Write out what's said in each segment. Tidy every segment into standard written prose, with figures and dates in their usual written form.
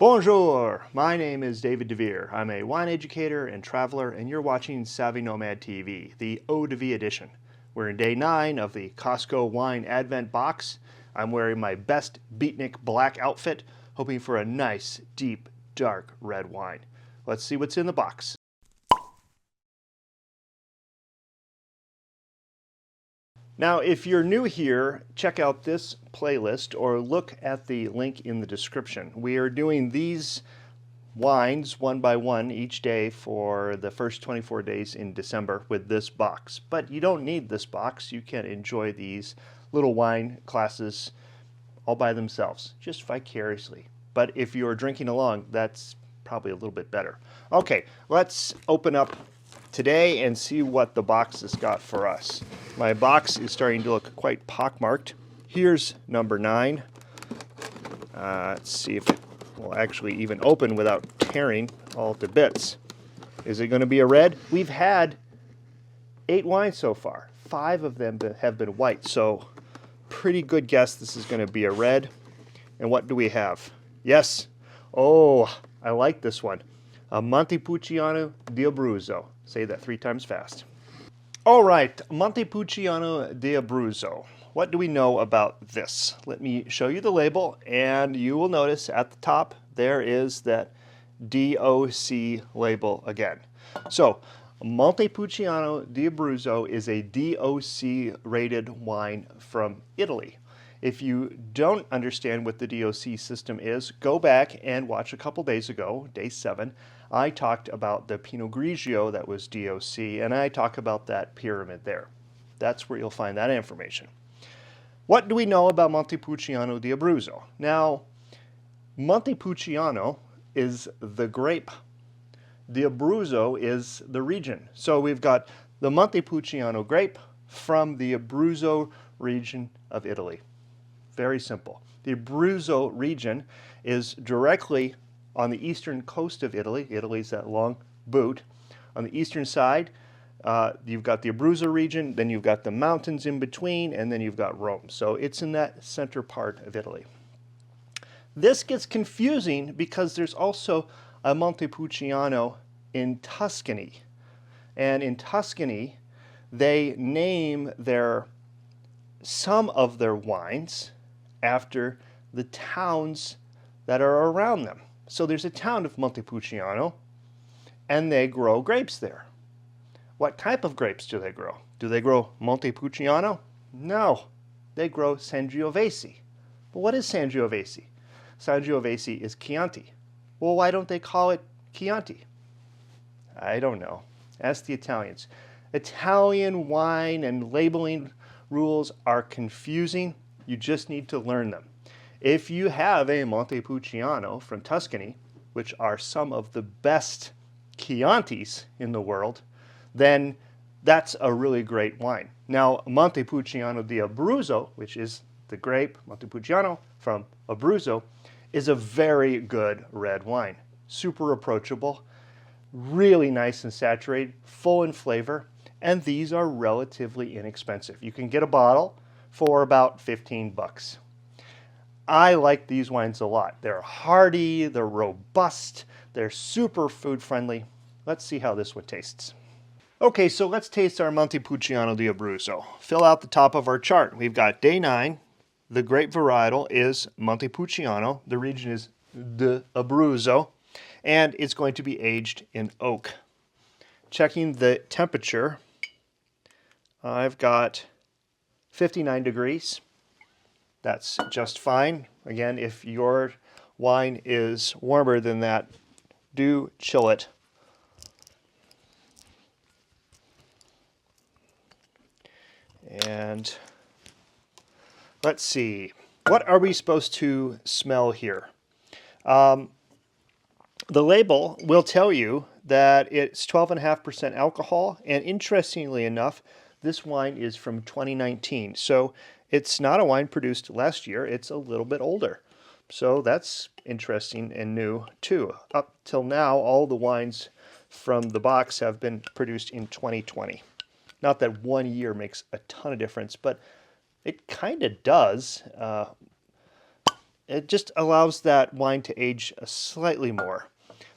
Bonjour! My name is David DeVere. I'm a wine educator and traveler, and you're watching Savvy Nomad TV, the Eau de Vie edition. We're in day 9 of the Costco Wine Advent box. I'm wearing my best beatnik black outfit, hoping for a nice, deep, dark red wine. Let's see what's in the box. Now, if you're new here, check out this playlist or look at the link in the description. We are doing these wines one by one each day for the first 24 days in December with this box. But you don't need this box. You can enjoy these little wine classes all by themselves, just vicariously. But if you're drinking along, that's probably a little bit better. Okay, let's open up today and see what the box has got for us. My box is starting to look quite pockmarked. Here's number 9. Let's see if it will actually even open without tearing all to bits. Is it going to be a red? We've had 8 wines so far. 5 of them have been white, so pretty good guess this is going to be a red. And what do we have? Yes. Oh, I like this one. A Montepulciano d'Abruzzo. Say that 3 times fast. All right, Montepulciano d'Abruzzo. What do we know about this? Let me show you the label, and you will notice at the top there is that DOC label again. So, Montepulciano d'Abruzzo is a DOC rated wine from Italy. If you don't understand what the DOC system is, go back and watch a couple days ago, day 7. I talked about the Pinot Grigio that was DOC, and I talk about that pyramid there. That's where you'll find that information. What do we know about Montepulciano d'Abruzzo? Now, Montepulciano is the grape. D'Abruzzo is the region. So we've got the Montepulciano grape from the Abruzzo region of Italy. Very simple. The Abruzzo region is directly on the eastern coast of Italy. Italy's that long boot. On the eastern side, you've got the Abruzzo region, then you've got the mountains in between, and then you've got Rome. So it's in that center part of Italy. This gets confusing because there's also a Montepulciano in Tuscany. And in Tuscany, they name some of their wines after the towns that are around them. So there's a town of Montepulciano, and they grow grapes there. What type of grapes do they grow? Do they grow Montepulciano? No, they grow Sangiovese. But what is Sangiovese? Sangiovese is Chianti. Well, why don't they call it Chianti? I don't know. Ask the Italians. Italian wine and labeling rules are confusing. You just need to learn them. If you have a Montepulciano from Tuscany, which are some of the best Chiantis in the world, then that's a really great wine. Now, Montepulciano d'Abruzzo, which is the grape, Montepulciano from Abruzzo, is a very good red wine. Super approachable, really nice and saturated, full in flavor, and these are relatively inexpensive. You can get a bottle for about 15 bucks. I like these wines a lot. They're hearty, they're robust, they're super food friendly. Let's see how this one tastes. Okay, so let's taste our Montepulciano d'Abruzzo. Fill out the top of our chart. We've got day 9. The grape varietal is Montepulciano. The region is d'Abruzzo, and it's going to be aged in oak. Checking the temperature, I've got 59 degrees. That's just fine. Again, if your wine is warmer than that, do chill it. And let's see. What are we supposed to smell here? The label will tell you that it's 12.5% alcohol, and interestingly enough, this wine is from 2019. So it's not a wine produced last year, it's a little bit older. So that's interesting and new too. Up till now, all the wines from the box have been produced in 2020. Not that 1 year makes a ton of difference, but it kind of does. it just allows that wine to age slightly more.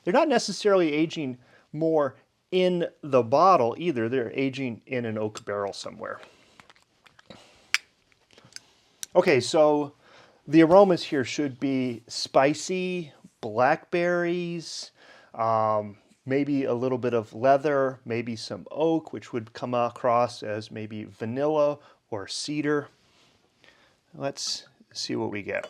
They're not necessarily aging more in the bottle either. They're aging in an oak barrel somewhere. Okay, so the aromas here should be spicy, blackberries, maybe a little bit of leather, maybe some oak, which would come across as maybe vanilla or cedar. Let's see what we get.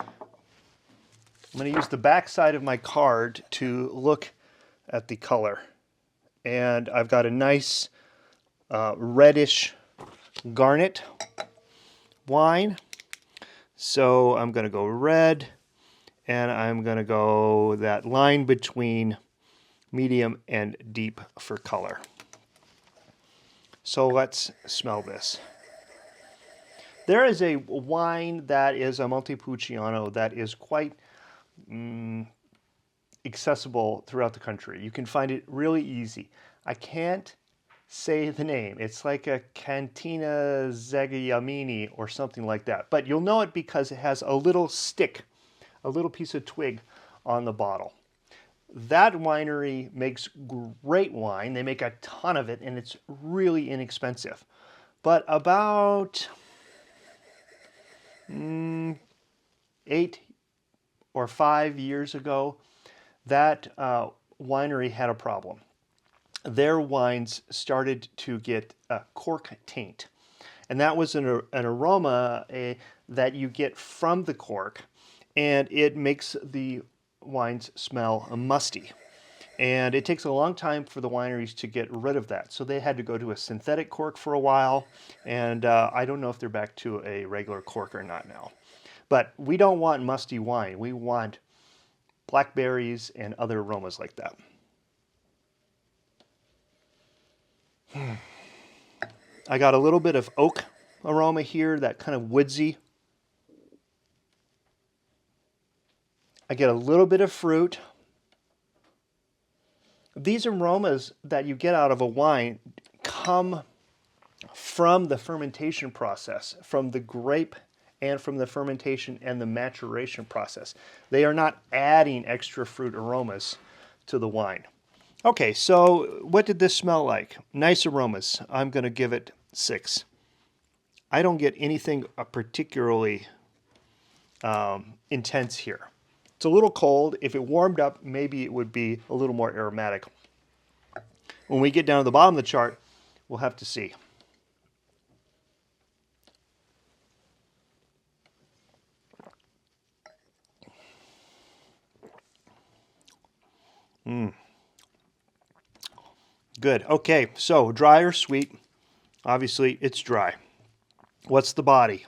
I'm going to use the back side of my card to look at the color. And I've got a nice reddish garnet wine. So I'm going to go red, and I'm going to go that line between medium and deep for color. So let's smell this. There is a wine that is a Montepulciano that is quite accessible throughout the country. You can find it really easy. I can't say the name. It's like a Catina Zaccagnini or something like that. But you'll know it because it has a little stick, a little piece of twig on the bottle. That winery makes great wine. They make a ton of it, and it's really inexpensive. But about 8 or 5 years ago, that winery had a problem. Their wines started to get a cork taint. And that was an aroma that you get from the cork, and it makes the wines smell musty. And it takes a long time for the wineries to get rid of that. So they had to go to a synthetic cork for a while, and I don't know if they're back to a regular cork or not now. But we don't want musty wine. We want blackberries and other aromas like that. I got a little bit of oak aroma here, that kind of woodsy. I get a little bit of fruit. These aromas that you get out of a wine come from the fermentation process, from the grape and from the fermentation and the maturation process. They are not adding extra fruit aromas to the wine. Okay, so what did this smell like? Nice aromas. I'm going to give it 6. I don't get anything particularly intense here. It's a little cold. If it warmed up, maybe it would be a little more aromatic. When we get down to the bottom of the chart, we'll have to see. Good. Okay, so dry or sweet? Obviously, it's dry. What's the body?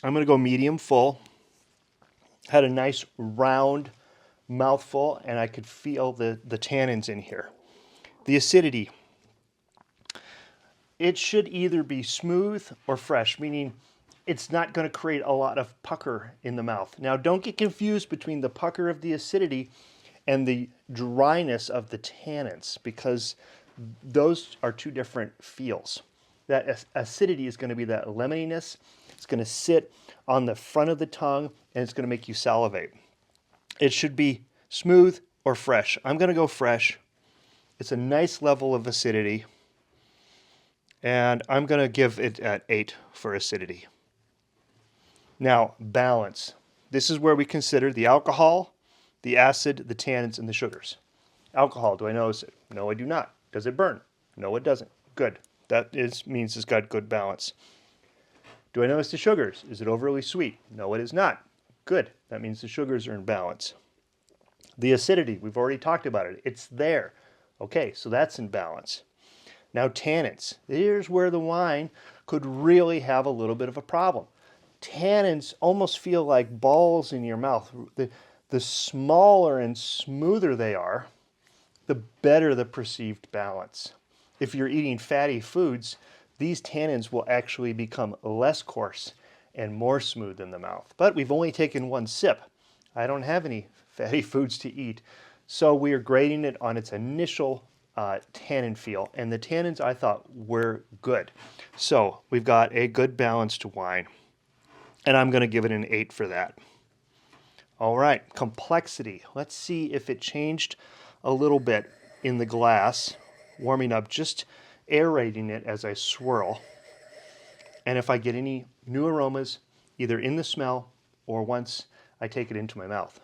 I'm going to go medium full. Had a nice round mouthful, and I could feel the tannins in here. The acidity. It should either be smooth or fresh, meaning it's not going to create a lot of pucker in the mouth. Now, don't get confused between the pucker of the acidity and the dryness of the tannins, because those are two different feels. That acidity is going to be that lemoniness. It's going to sit on the front of the tongue, and it's going to make you salivate. It should be smooth or fresh. I'm going to go fresh. It's a nice level of acidity, and I'm going to give it at 8 for acidity. Now, balance. This is where we consider the alcohol, the acid, the tannins, and the sugars. Alcohol, do I notice it? No, I do not. Does it burn? No, it doesn't. Good. That means it's got good balance. Do I notice the sugars? Is it overly sweet? No, it is not. Good. That means the sugars are in balance. The acidity, we've already talked about it. It's there. Okay, so that's in balance. Now, tannins. Here's where the wine could really have a little bit of a problem. Tannins almost feel like balls in your mouth. The smaller and smoother they are, the better the perceived balance. If you're eating fatty foods, these tannins will actually become less coarse and more smooth in the mouth. But we've only taken one sip. I don't have any fatty foods to eat. So we are grading it on its initial tannin feel, and the tannins I thought were good. So we've got a good balanced wine, and I'm going to give it an 8 for that. All right, complexity. Let's see if it changed a little bit in the glass, warming up, just aerating it as I swirl. And if I get any new aromas, either in the smell or once I take it into my mouth.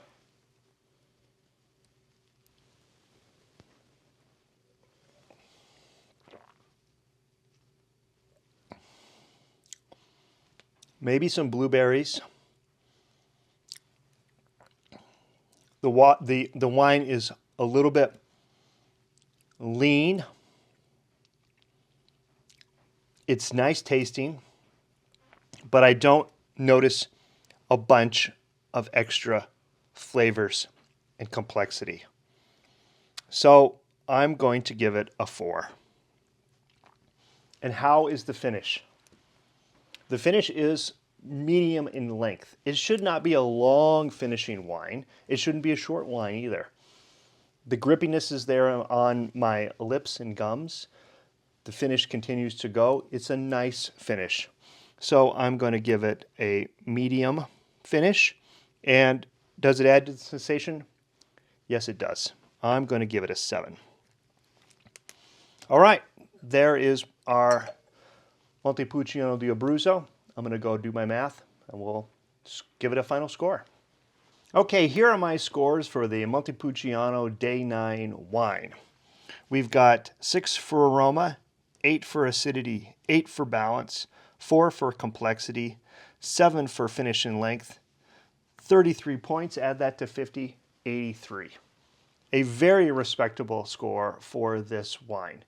Maybe some blueberries. The wine is a little bit lean. It's nice tasting, but I don't notice a bunch of extra flavors and complexity. So I'm going to give it a 4. And how is the finish? The finish is medium in length. It should not be a long finishing wine. It shouldn't be a short wine either. The grippiness is there on my lips and gums. The finish continues to go. It's a nice finish. So I'm going to give it a medium finish. And does it add to the sensation? Yes, it does. I'm going to give it a 7. All right, there is our Montepulciano di Abruzzo. I'm going to go do my math, and we'll give it a final score. Okay, here are my scores for the Montepulciano Day 9 wine. We've got 6 for aroma, 8 for acidity, 8 for balance, 4 for complexity, 7 for finish and length, 33 points, add that to 50, 83. A very respectable score for this wine.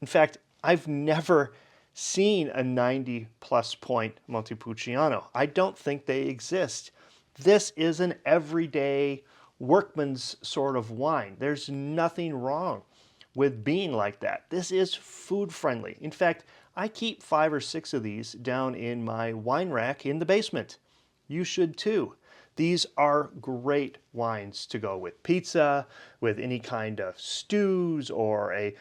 In fact, I've never seen a 90-plus point Montepulciano. I don't think they exist. This is an everyday workman's sort of wine. There's nothing wrong with being like that. This is food friendly. In fact, I keep 5 or 6 of these down in my wine rack in the basement. You should too. These are great wines to go with pizza, with any kind of stews, or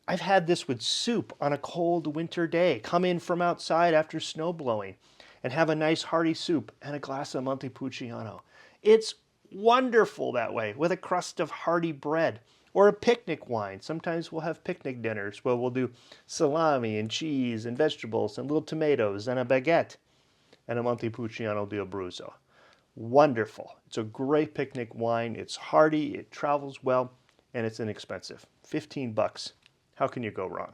I've had this with soup on a cold winter day. Come in from outside after snow blowing and have a nice hearty soup and a glass of Montepulciano. It's wonderful that way, with a crust of hearty bread or a picnic wine. Sometimes we'll have picnic dinners where we'll do salami and cheese and vegetables and little tomatoes and a baguette and a Montepulciano di Abruzzo. Wonderful. It's a great picnic wine. It's hearty, it travels well, and it's inexpensive. 15 bucks. How can you go wrong?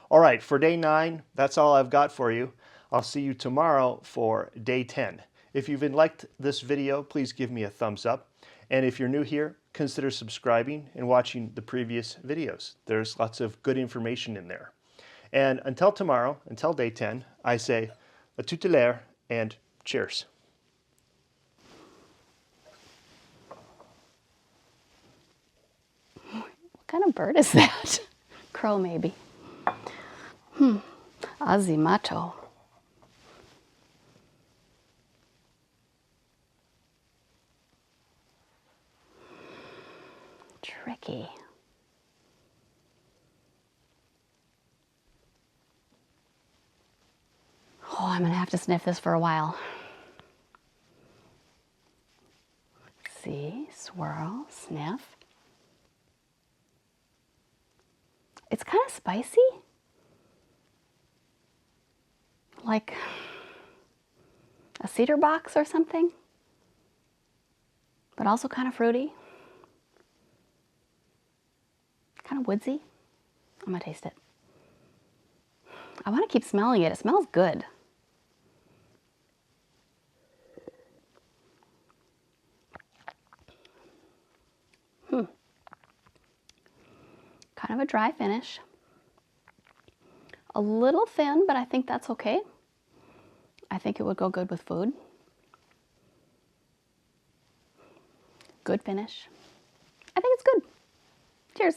All right, for day 9, that's all I've got for you. I'll see you tomorrow for day 10. If you've liked this video, please give me a thumbs up. And if you're new here, consider subscribing and watching the previous videos. There's lots of good information in there. And until tomorrow, until day 10, I say a tutelare and cheers. What kind of bird is that? Crow, maybe. Azimato. Tricky. Oh, I'm gonna have to sniff this for a while. See, swirl, sniff. It's kind of spicy, like a cedar box or something, but also kind of fruity, kind of woodsy. I'm gonna taste it. I want to keep smelling it. It smells good. Kind of a dry finish. A little thin, but I think that's okay. I think it would go good with food. Good finish. I think it's good. Cheers.